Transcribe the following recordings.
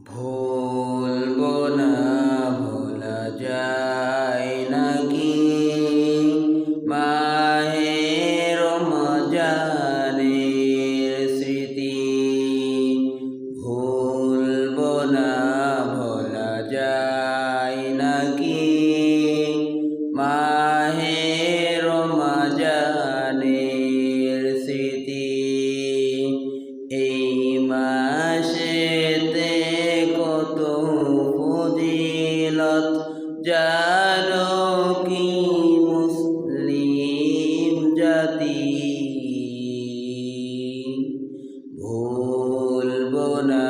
ভুলবো না, ভোলা যায় নাকি মাহে রমজানের স্মৃতি। ভুলবো না, ভোলা যায় নাকি মাহে রমজানের স্মৃতি। এই মাসেতে কত ফজিলত জানো কি মুসলিম জাতি। ভুলবো না,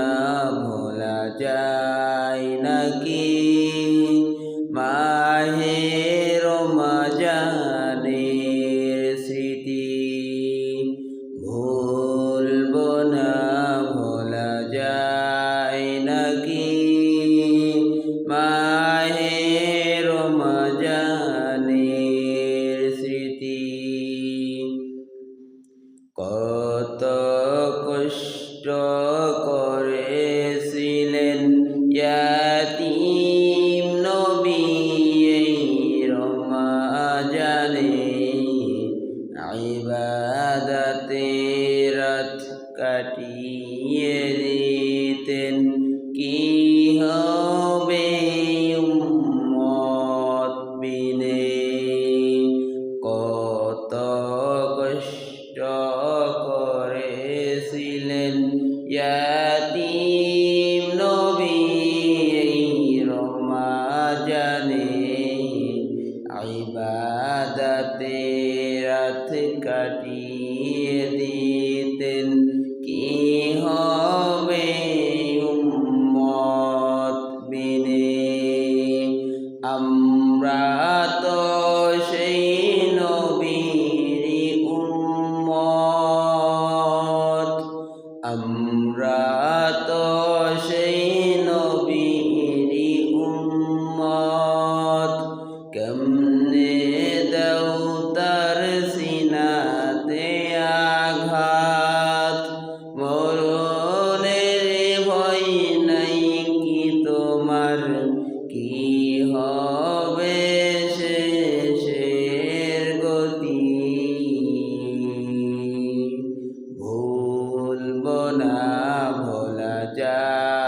ভোলা যায় নাকি মাহে রমজানের স্মৃতি। ভুলবো না, ভোলা যায় নাকি মাহে রমজানের স্মৃতি। কত কষ্ট করেছিলেন ইয়াতীম নবী এই রমজানে। ইবাদতে রাত কাটিয়ে দিতেন, কি হবে উম্মত বিনে। কত কষ্ট করেছিলেন ইয়াতীম নবী এই রমজানে। ইবাদতে রাত কাটিয়ে দিতেন, কি হবে উম্মত বিনে। আমরা তো সেই নবীর উম্মত, আমরা তো সেই নবীর উম্মত। কেমনে দাও তার সিনাতে আঘাত, মরণের ভয় নাই কি তোমার, কি হবে শেষের গতি। ভুলবো না, ভোলা যায়